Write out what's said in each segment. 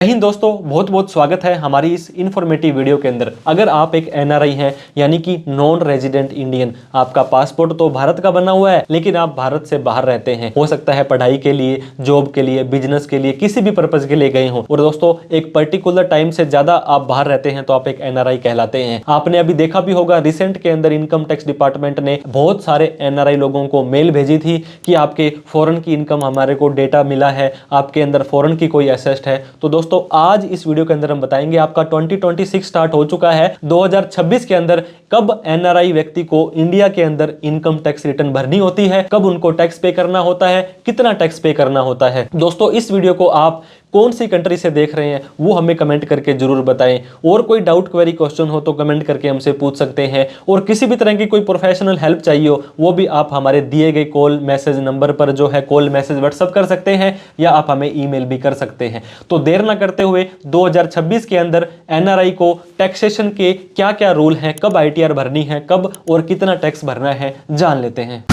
जय हिंद दोस्तों, बहुत बहुत स्वागत है हमारी इस इन्फॉर्मेटिव वीडियो के अंदर। अगर आप एक एनआरआई हैं यानी कि नॉन रेजिडेंट इंडियन, आपका पासपोर्ट तो भारत का बना हुआ है लेकिन आप भारत से बाहर रहते हैं, हो सकता है पढ़ाई के लिए, जॉब के लिए, बिजनेस के लिए, किसी भी पर्पज के लिए गए हों और दोस्तों एक पर्टिकुलर टाइम से ज्यादा आप बाहर रहते हैं तो आप एक एनआरआई कहलाते हैं। आपने अभी देखा भी होगा, रिसेंट के अंदर इनकम टैक्स डिपार्टमेंट ने बहुत सारे एनआरआई लोगों को मेल भेजी थी कि आपके फॉरेन की इनकम हमारे को डेटा मिला है, आपके अंदर फॉरेन की कोई एसेट है। तो दोस्तों आज इस वीडियो के अंदर हम बताएंगे आपका 2026 स्टार्ट हो चुका है, 2026 के अंदर कब एनआरआई व्यक्ति को इंडिया के अंदर इनकम टैक्स रिटर्न भरनी होती है, कब उनको टैक्स पे करना होता है, कितना टैक्स पे करना होता है। दोस्तों इस वीडियो को आप कौन सी कंट्री से देख रहे हैं वो हमें कमेंट करके जरूर बताएं, और कोई डाउट क्वेरी क्वेश्चन हो तो कमेंट करके हमसे पूछ सकते हैं, और किसी भी तरह की कोई प्रोफेशनल हेल्प चाहिए हो वो भी आप हमारे दिए गए कॉल मैसेज नंबर पर जो है कॉल मैसेज व्हाट्सएप कर सकते हैं या आप हमें ईमेल भी कर सकते हैं। तो देर ना करते हुए 2026 के अंदर एनआरआई को टैक्सेशन के क्या क्या रूल हैं, कब आईटीआर भरनी है, कब और कितना टैक्स भरना है, जान लेते हैं।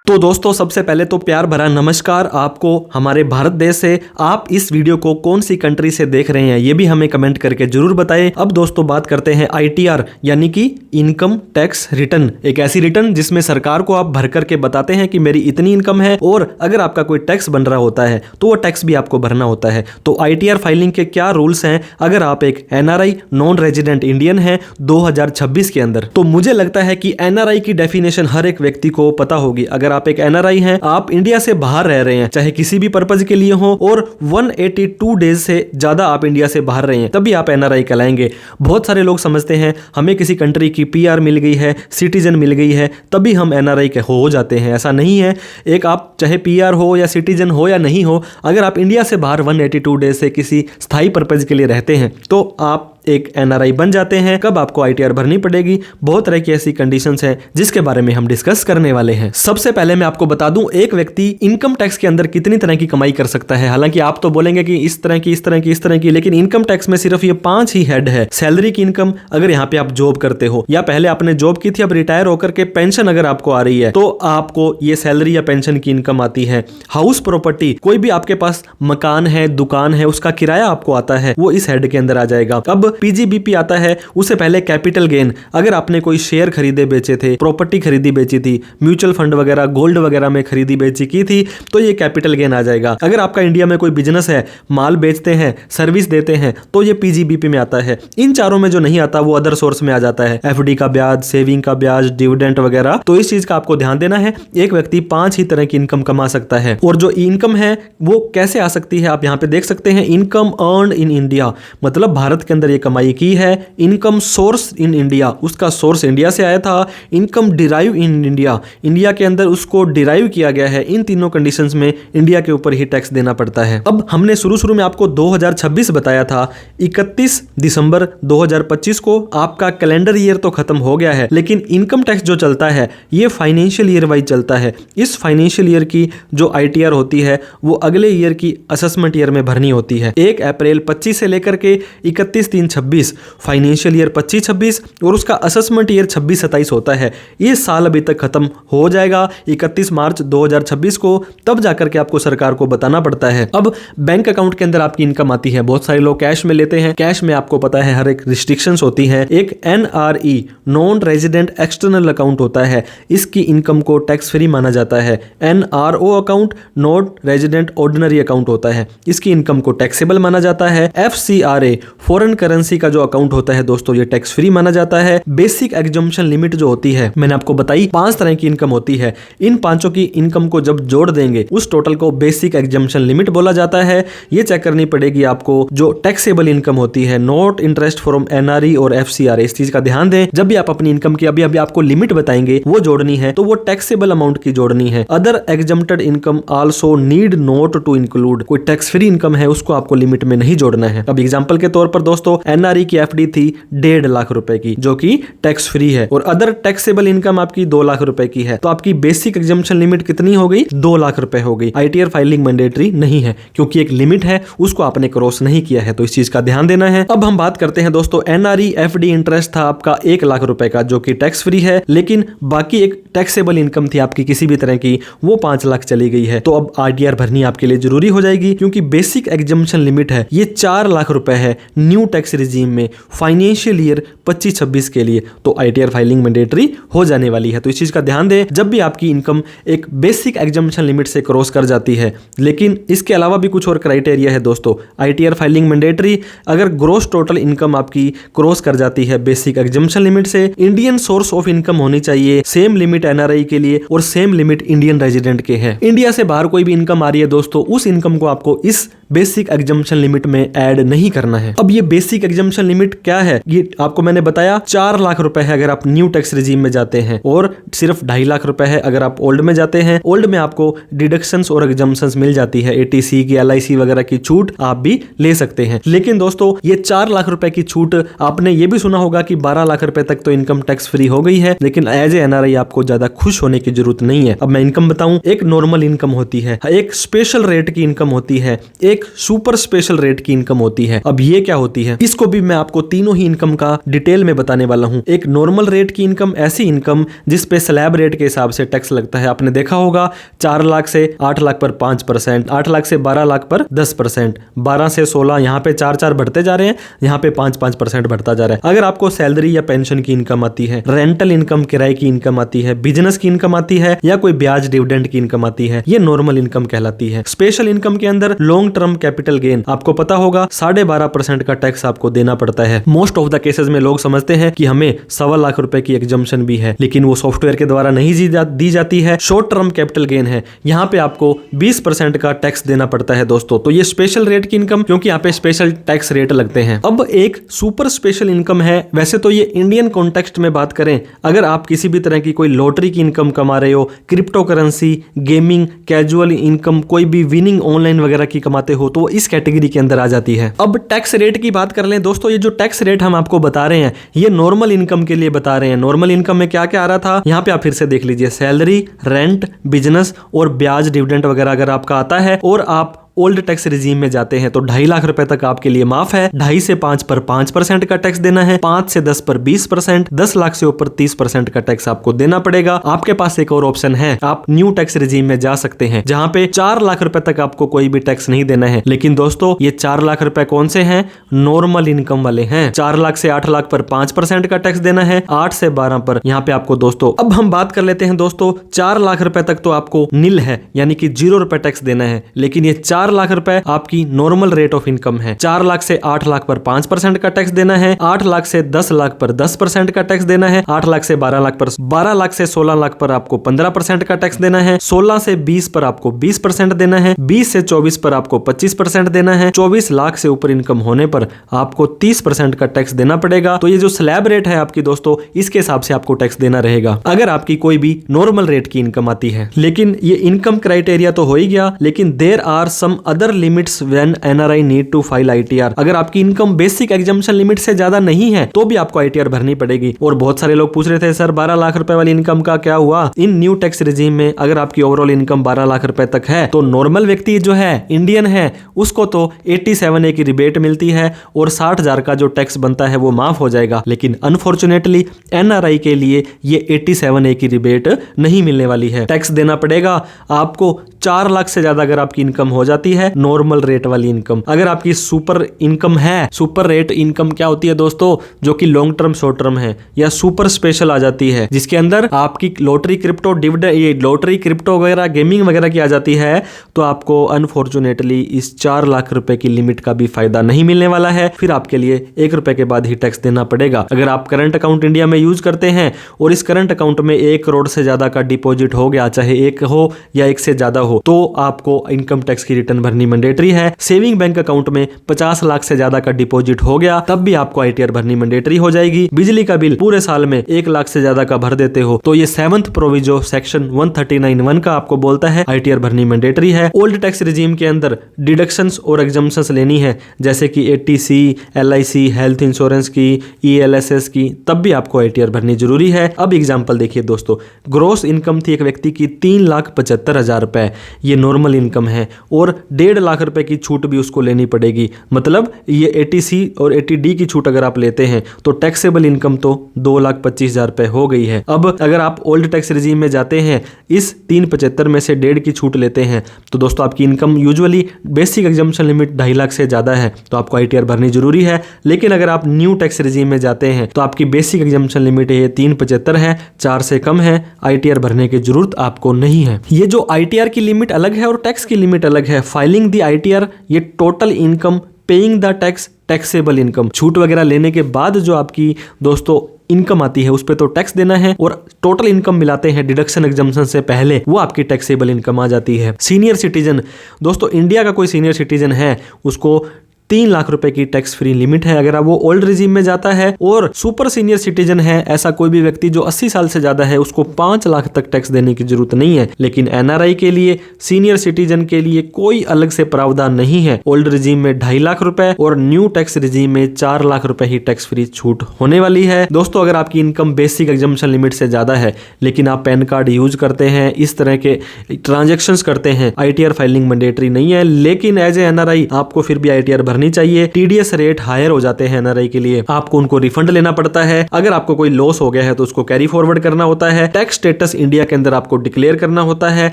तो दोस्तों सबसे पहले तो प्यार भरा नमस्कार आपको हमारे भारत देश से। आप इस वीडियो को कौन सी कंट्री से देख रहे हैं ये भी हमें कमेंट करके जरूर बताएं। अब दोस्तों बात करते हैं आईटीआर यानी कि इनकम टैक्स रिटर्न। एक ऐसी रिटर्न जिसमें सरकार को आप भर करके बताते हैं कि मेरी इतनी इनकम है, और अगर आपका कोई टैक्स बन रहा होता है तो वो टैक्स भी आपको भरना होता है। तो आईटीआर फाइलिंग के क्या रूल्स हैं अगर आप एक एनआरआई नॉन रेजिडेंट इंडियन है 2026 के अंदर। तो मुझे लगता है कि एनआरआई की डेफिनेशन हर एक व्यक्ति को पता होगी। अगर आप एक एनआरआई हैं, आप इंडिया से बाहर रह रहे हैं, चाहे किसी भी पर्पज के लिए हो, और 182 डेज से ज्यादा आप इंडिया से बाहर रहे हैं, तभी आप एनआरआई कहलाएंगे। बहुत सारे लोग समझते हैं हमें किसी कंट्री की पीआर मिल गई है, सिटीजन मिल गई है, तभी हम एनआरआई के हो जाते हैं। ऐसा नहीं है। एक आप चाहे पीआर हो या सिटीजन हो या नहीं हो, अगर आप इंडिया से बाहर 182 डेज से किसी स्थायी पर्पज के लिए रहते हैं तो आप एक एनआरआई बन जाते हैं। कब आपको आईटीआर भरनी पड़ेगी, बहुत तरह की ऐसी कंडीशंस हैं जिसके बारे में हम डिस्कस करने वाले हैं। सबसे पहले मैं आपको बता दूं एक व्यक्ति इनकम टैक्स के अंदर कितनी तरह की कमाई कर सकता है। हालांकि आप तो बोलेंगे कि इस तरह की, इस तरह की, इस तरह की, लेकिन इनकम टैक्स में सिर्फ ये 5 ही हेड है। सैलरी की इनकम, अगर यहाँ पे आप जॉब करते हो या पहले आपने जॉब की थी, अब रिटायर होकर के पेंशन अगर आपको आ रही है तो आपको ये सैलरी या पेंशन की इनकम आती है। हाउस प्रॉपर्टी, कोई भी आपके पास मकान है, दुकान है, उसका किराया आपको आता है, वो इस हेड के अंदर आ जाएगा। अब पीजीबीपी आता है, उससे पहले कैपिटल गेन, अगर आपने कोई शेयर खरीदे बेचे थे, प्रॉपर्टी खरीदी बेची थी, म्यूचुअल फंड वगैरह, गोल्ड वगैरह में खरीदी बेची की थी, तो ये कैपिटल गेन आ जाएगा। अगर आपका इंडिया में कोई बिजनेस है, माल बेचते हैं, सर्विस देते हैं, तो ये पीजीबीपी में आता है। इन चारों में जो नहीं आता वो अदर सोर्स में आ जाता है, एफडी का ब्याज, सेविंग का ब्याज, डिविडेंड वगैरह। तो इस चीज का आपको ध्यान देना है। एक व्यक्ति 5 ही तरह की इनकम कमा सकता है, और जो इनकम है वो कैसे आ सकती है आप यहाँ पे देख सकते हैं। इनकम अर्न इन इंडिया, मतलब भारत के अंदर ये कमाई की है। इनकम सोर्स इन इंडिया, उसका सोर्स इंडिया से आया था। Income derive in India, India के अंदर उसको डिराइव किया गया है। इन तीनों कंडीशंस में इंडिया के ऊपर ही टैक्स देना पड़ता है। अब हमने शुरू में आपको 2026 बताया था, 31 दिसंबर 2025 को आपका कैलेंडर ईयर तो खत्म हो गया है, लेकिन इनकम टैक्स जो चलता है ये फाइनेंशियल ईयर वाइज चलता है। इस फाइनेंशियल ईयर की जो आईटीआर होती है वो अगले ईयर की असेसमेंट ईयर में भरनी होती है। 1 अप्रैल 25 से लेकर के 31/3/26 फाइनेंशियल ईयर 25-26, और उसका असेसमेंट ईयर 26-27 होता है। ये साल अभी तक खत्म हो जाएगा 31 मार्च 2026 को, तब जाकर के आपको सरकार को बताना पड़ता है। अब बैंक अकाउंट के अंदर आपकी इनकम आती है, बहुत सारे लोग कैश में लेते हैं। कैश में आपको पता है हर एक रिस्ट्रिक्शंस होती है। एक NRE non resident external account होता है, इसकी इनकम को टैक्स फ्री माना जाता है। NRO account non resident ordinary account होता है, इसकी इनकम को टैक्सेबल माना जाता है। एफसीआरए फॉरेन करेंसी का जो अकाउंट होता है दोस्तों, ये टैक्स फ्री माना जाता है। बेसिक एग्जम्पशन लिमिट जो होती है, मैंने आपको बताई 5 तरह की इनकम होती है। इन पांचों की इनकम को जब जोड़ देंगे उस टोटल को बेसिक एग्जम्पशन लिमिट बोला जाता है। ये चेक करनी पड़ेगी आपको। जो टैक्सेबल इनकम होती है, नॉट इंटरेस्ट फ्रॉम एनआरई और एफसीआरए, इस चीज का ध्यान दें। जब भी आप अपनी इनकम की अभी आपको लिमिट बताएंगे वो जोड़नी है, तो वो टैक्सेबल अमाउंट की जोड़नी है। Other exempted income also need not to include, कोई टैक्स फ्री इनकम है उसको आपको लिमिट में नहीं जोड़ना है। अब एग्जाम्पल के तौर पर दोस्तों एनआरई की एफडी थी 1.5 लाख रुपए की, जो कि टैक्स फ्री है, और अदर टैक्सेबल इनकम आपकी 2 लाख रुपए की है। तो आपकी बेसिक एग्जम्पशन लिमिट कितनी हो गई? 2 लाख रुपए हो गई। आईटीआर फाइलिंग मैंडेटरी नहीं है, क्योंकि एक लिमिट है, उसको आपने क्रॉस नहीं किया है, तो इस चीज का ध्यान देना है। अब हम बात करते हैं दोस्तों, एनआरई एफडी इंटरेस्ट था आपका 1 लाख रुपए का, जो कि टैक्स फ्री है, लेकिन बाकी एक टैक्सेबल इनकम थी आपकी किसी भी तरह की, वो 5 लाख चली गई है। तो अब आईटीआर भरनी आपके लिए जरूरी हो जाएगी, क्योंकि बेसिक एग्जम्पशन लिमिट है ये 4 लाख रुपए है न्यू टैक्स रिजीम में फाइनेंशियल ईयर 25-26 के लिए। तो आईटीआर फाइलिंग मैंडेटरी हो जाने वाली है, तो इस चीज का ध्यान दें जब भी आपकी इनकम एक बेसिक एग्जम्पशन लिमिट से क्रॉस कर जाती है। लेकिन इसके अलावा भी कुछ और क्राइटेरिया है दोस्तों। आईटीआर फाइलिंग मैंडेटरी अगर ग्रोस टोटल इनकम आपकी क्रॉस कर जाती है बेसिक एग्जम्पशन लिमिट से, इंडियन सोर्स ऑफ इनकम होनी चाहिए, सेम लिमिट एनआरआई के लिए और सेम लिमिट इंडियन रेजिडेंट के है। इंडिया से बाहर कोई भी इनकम आ रही है दोस्तों, उस इनकम को आपको इस बेसिक एग्जम्पशन लिमिट में ऐड नहीं करना है। अब ये बेसिक एग्जम्पशन लिमिट क्या है? ये आपको मैंने बताया 4 लाख रुपए है अगर आप न्यू टैक्स रिजीम में जाते हैं, और सिर्फ 2.5 लाख रुपए है अगर आप ओल्ड में जाते हैं। ओल्ड में आपको डिडक्शंस और एग्जम्पशंस मिल जाती है, एटीसी की, एलआईसी वगैरह की छूट आप भी ले सकते हैं। लेकिन दोस्तों ये 4 लाख रुपए की छूट, आपने ये भी सुना होगा कि 12 लाख रुपए तक तो इनकम टैक्स फ्री हो गई है, लेकिन एज ए एनआरआई आपको ज्यादा खुश होने की जरूरत नहीं है। अब मैं इनकम बताऊं, एक नॉर्मल इनकम होती है, एक स्पेशल रेट की इनकम होती है, एक सुपर स्पेशल रेट की इनकम होती है। अब ये क्या होती है, इसको भी मैं आपको तीनों ही इनकम का डिटेल में बताने वाला हूं। एक नॉर्मल रेट की इनकम, ऐसी इनकम जिस पे स्लैब रेट के हिसाब से टैक्स लगता है। आपने देखा होगा 4 लाख से 8 लाख पर 5%, 8 लाख से 12 लाख पर 10%, 12 से 16, यहाँ पे 4-4 बढ़ते जा रहे हैं, यहाँ पे 5-5% बढ़ता जा रहा है। अगर आपको सैलरी या पेंशन की इनकम आती है, रेंटल इनकम, किराए की इनकम आती है, बिजनेस की इनकम आती है, या कोई ब्याज डिविडेंड की इनकम आती है, ये नॉर्मल इनकम कहलाती है। स्पेशल इनकम के अंदर लॉन्ग टर्म कैपिटल गेन, आपको पता होगा 12.5% का टैक्स आपको देना पड़ता है। मोस्ट ऑफ द केसेस में लोग समझते हैं कि हमें 1.25 लाख रुपए की एग्जम्पशन भी है, लेकिन वो सॉफ्टवेयर के द्वारा नहीं दी जाती है। शॉर्ट टर्म कैपिटल गेन है, यहाँ पे आपको 20% का टैक्स देना पड़ता है दोस्तों। तो ये स्पेशल रेट की इनकम, क्योंकि यहाँ पे स्पेशल टैक्स रेट लगते हैं। अब एक सुपर स्पेशल इनकम है, वैसे तो ये इंडियन कॉन्टेक्स्ट में बात करें, अगर आप किसी भी तरह की कोई लॉटरी की इनकम कमा रहे हो, crypto currency, gaming, casual income, कोई भी विनिंग ऑनलाइन वगैरह की कमाते हो, तो इस कैटेगरी के अंदर आ जाती है। अब टैक्स रेट की बात कर लें दोस्तों, ये जो टैक्स रेट हम आपको बता रहे हैं, ये नॉर्मल इनकम के लिए बता रहे हैं। नॉर्मल इनकम में क्या क्या आ रहा था, यहाँ पे आप फिर से देख लीजिए, सैलरी, रेंट, बिजनेस और ब्याज डिविडेंड वगैरह अगर आपका आता है, और आप ओल्ड टैक्स रिजीम में जाते हैं, तो 2.5 लाख रुपए तक आपके लिए माफ है। 2.5 से 5 पर 5% का टैक्स देना है, 5 से 10 पर 20%, 10 लाख से ऊपर 30% का टैक्स आपको देना पड़ेगा। आपके पास एक और ऑप्शन है, आप न्यू टैक्स रिजीम में जा सकते हैं, जहां पे 4 लाख रुपए तक आपको कोई भी टैक्स नहीं देना है। लेकिन दोस्तों ये 4 लाख रुपए कौन से हैं? नॉर्मल इनकम वाले हैं। 4 लाख से 8 लाख पर 5% का टैक्स देना है, 8 से 12 पर यहाँ पे आपको दोस्तों। अब हम बात कर लेते हैं दोस्तों, 4 लाख रुपए तक तो आपको नील है, यानी कि 0 रुपए टैक्स देना है। लेकिन ये 4 लाख रुपए आपकी नॉर्मल रेट ऑफ इनकम है। 4 लाख से 8 लाख पर 5% का टैक्स देना है, 8 लाख से 10 लाख पर 10% का टैक्स देना है, 8 लाख से 12 लाख पर 12 लाख से 16 लाख पर आपको 15% का टैक्स देना है, 16 से 20 पर आपको 20% देना है, 20 से 24 पर आपको 25% देना है, 24 लाख से ऊपर इनकम होने पर आपको 30% का टैक्स देना पड़ेगा। तो ये जो स्लैब रेट है आपकी दोस्तों, इसके हिसाब से आपको टैक्स देना रहेगा अगर आपकी कोई भी नॉर्मल रेट की इनकम आती है। लेकिन ये इनकम क्राइटेरिया तो हो ही गया, लेकिन there are some other limits when NRI need to file ITR. अगर आपकी इनकम बेसिक एग्जम्पशन लिमिट से ज्यादा नहीं है, तो भी आपको आईटीआर भरनी पड़ेगी। और बहुत सारे लोग पूछ रहे थे, सर 12 लाख रुपए वाली इनकम का क्या हुआ? इन न्यू टैक्स रिजीम में अगर आपकी ओवरऑल इनकम 12 लाख रुपए तक है, तो नॉर्मल व्यक्ति जो है, इंडियन है, उसको तो 87A की रिबेट मिलती है और 60,000 का जो टैक्स बनता है वो माफ हो जाएगा। लेकिन अनफॉर्चुनेटली एनआरआई के लिए ये 87A की रिबेट नहीं मिलने वाली है। टैक्स देना पड़ेगा आपको 4 लाख से ज्यादा अगर आपकी इनकम हो जाती है, नॉर्मल रेट वाली इनकम। अगर आपकी सुपर इनकम है, सुपर रेट इनकम क्या होती है दोस्तों, जो कि लॉन्ग टर्म शॉर्ट टर्म है, या सुपर स्पेशल आ जाती है, जिसके अंदर आपकी लॉटरी, क्रिप्टो, डिविडेंड, ये लॉटरी, क्रिप्टो वगैरह, गेमिंग वगैरह की आ जाती है, तो आपको अनफॉर्चुनेटली इस 4 लाख रुपए की लिमिट का भी फायदा नहीं मिलने वाला है। फिर आपके लिए 1 रुपए के बाद ही टैक्स देना पड़ेगा। अगर आप करंट अकाउंट इंडिया में यूज करते हैं और इस करंट अकाउंट में 1 करोड़ से ज्यादा का डिपॉजिट हो गया, चाहे 1 हो या 1 से ज्यादा हो, तो आपको इनकम टैक्स की रिटर्न भरनी मैंडेटरी है। सेविंग बैंक अकाउंट में 50 लाख से ज्यादा का डिपॉजिट हो गया तब भी आपको ITR भरनी मैंडेटरी हो जाएगी। बिजली का बिल पूरे साल में 1 लाख से ज्यादा का भर देते हो तो ये 7th प्रोविजो सेक्शन 139(1) का आपको बोलता है ITR भरनी मैंडेटरी है। ओल्ड टैक्स रिजीम के अंदर डिडक्शंस और एग्जम्पशंस लेनी है जैसे कि ATC, LIC, हेल्थ इंश्योरेंस की, ELSS की, तब भी आपको ITR भरनी जरूरी है। अब एग्जाम्पल देखिए दोस्तों, ग्रोस इनकम थी एक व्यक्ति की 3,75,000 रुपए, ये नॉर्मल इनकम है और 1.5 लाख रुपए की छूट भी उसको लेनी पड़ेगी। मतलब ये ATC और ATD की छूट अगर आप लेते हैं तो टैक्सेबल इनकम तो 2,25,000 रुपए हो गई है। अब अगर आप ओल्ड टैक्स रिजीम में जाते हैं, इस 375 में से 1.5 की छूट लेते हैं तो दोस्तों आपकी income usually basic exemption limit 2.5 lakh से ज्यादा है तो आपको ITR भरनी जरूरी है। लेकिन अगर आप न्यू टैक्स रिजीम में जाते हैं तो आपकी बेसिक एग्जम्पशन लिमिट ये 375 है, 4 से कम है, ITR भरने की जरूरत आपको नहीं है। ये जो ITR की लिमिट अलग है और टैक्स की लिमिट अलग है। फाइलिंग द ITR ये total income, paying the tax, taxable income, छूट वगैरह लेने के बाद जो आपकी दोस्तों इनकम आती है उस पे तो टैक्स देना है और टोटल इनकम मिलाते हैं डिडक्शन एग्जम्पशन से पहले, वो आपकी टैक्सेबल इनकम आ जाती है। सीनियर सिटीजन, दोस्तों इंडिया का कोई सीनियर सिटीजन है उसको 3 लाख रुपए की टैक्स फ्री लिमिट है अगर वो ओल्ड रिजीम में जाता है। और सुपर सीनियर सिटीजन है ऐसा कोई भी व्यक्ति जो 80 साल से ज्यादा है उसको 5 लाख तक टैक्स देने की जरूरत नहीं है। लेकिन NRI के लिए, सीनियर सिटीजन के लिए कोई अलग से प्रावधान नहीं है। ओल्ड रिजीम में 2.5 लाख रुपए और न्यू टैक्स रिजीम में 4 लाख रुपए ही टैक्स फ्री छूट होने वाली है। दोस्तों अगर आपकी इनकम बेसिक एग्जम्पशन लिमिट से ज्यादा है लेकिन आप पैन कार्ड यूज करते हैं, इस तरह के ट्रांजेक्शंस करते हैं, ITR फाइलिंग मैंडेटरी नहीं है। लेकिन एज ए NRI आपको फिर भी ITR भरनी चाहिए। TDS रेट हायर हो जाते हैं NRI के लिए, आपको उनको रिफंड लेना पड़ता है। अगर आपको कोई लॉस हो गया है तो उसको कैरी फॉरवर्ड करना होता है। टैक्स स्टेटस इंडिया के अंदर आपको डिक्लेयर करना होता है।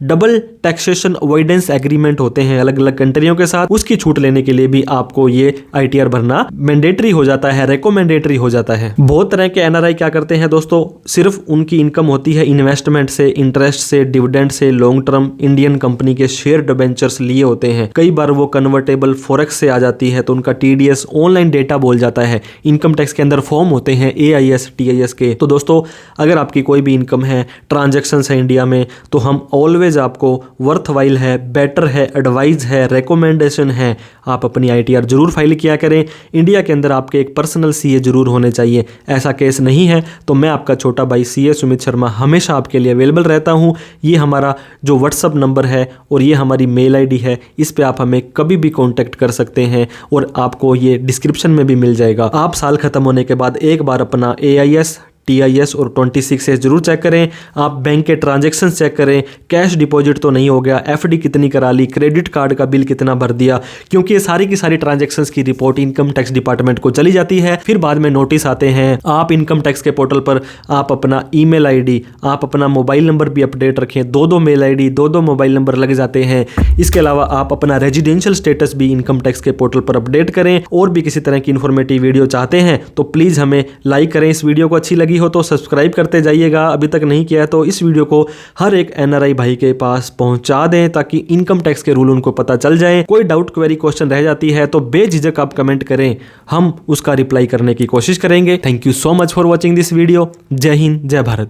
डबल टैक्सेशन अवॉइडेंस एग्रीमेंट होते हैं अलग अलग कंट्रियों के साथ, उसकी छूट लेने के लिए भी आपको ये ITR भरना मैंडेटरी हो जाता है, रेकोमेंडेटरी हो जाता है। बहुत तरह के NRI क्या करते हैं दोस्तों, सिर्फ उनकी इनकम होती है इन्वेस्टमेंट से, इंटरेस्ट से, डिविडेंड से, लॉन्ग टर्म इंडियन कंपनी के शेयर डिबेंचर्स लिए होते हैं। कई बार वो कन्वर्टेबल फॉरेक्स से आ जाती है तो उनका TDS ऑनलाइन डेटा बोल जाता है। इनकम टैक्स के अंदर फॉर्म होते हैं AIS, TIS के। तो दोस्तों अगर आपकी कोई भी इनकम है, ट्रांजैक्शन है इंडिया में, तो हम ऑलवेज आपको वर्थवाइल है, बेटर है, एडवाइज है, रिकमेंडेशन है, आप अपनी ITR जरूर फाइल किया करें। इंडिया के अंदर आपके एक पर्सनल CA जरूर होने चाहिए। ऐसा केस नहीं है तो मैं आपका छोटा भाई CA सुमित शर्मा हमेशा आपके लिए अवेलेबल रहता हूँ। ये हमारा जो WhatsApp नंबर है और ये हमारी मेल ID है, इस पे आप हमें कभी भी कॉन्टेक्ट कर सकते हैं और आपको ये डिस्क्रिप्शन में भी मिल जाएगा। आप साल खत्म होने के बाद एक बार अपना AIS, TIS और 26S जरूर चेक करें। आप बैंक के ट्रांजैक्शन चेक करें, कैश डिपॉजिट तो नहीं हो गया, FD कितनी करा ली, क्रेडिट कार्ड का बिल कितना भर दिया, क्योंकि ये सारी की सारी ट्रांजैक्शंस की रिपोर्ट इनकम टैक्स डिपार्टमेंट को चली जाती है। फिर बाद में नोटिस आते हैं। आप इनकम टैक्स के पोर्टल पर आप अपना ईमेल ID, आप अपना मोबाइल नंबर भी अपडेट रखें। 2 मेल ID, 2 मोबाइल नंबर लग जाते हैं। इसके अलावा आप अपना रेजिडेंशियल स्टेटस भी इनकम टैक्स के पोर्टल पर अपडेट करें। और भी किसी तरह की इन्फॉर्मेटिव वीडियो चाहते हैं तो प्लीज़ हमें लाइक करें। इस वीडियो को अच्छी लगी हो तो सब्सक्राइब करते जाइएगा। अभी तक नहीं किया है तो इस वीडियो को हर एक NRI भाई के पास पहुंचा दें ताकि इनकम टैक्स के रूल उनको पता चल जाए। कोई डाउट, क्वेरी, क्वेश्चन रह जाती है तो बेझिझक आप कमेंट करें, हम उसका रिप्लाई करने की कोशिश करेंगे। Thank you so much for watching this video. जय हिंद, जय भारत।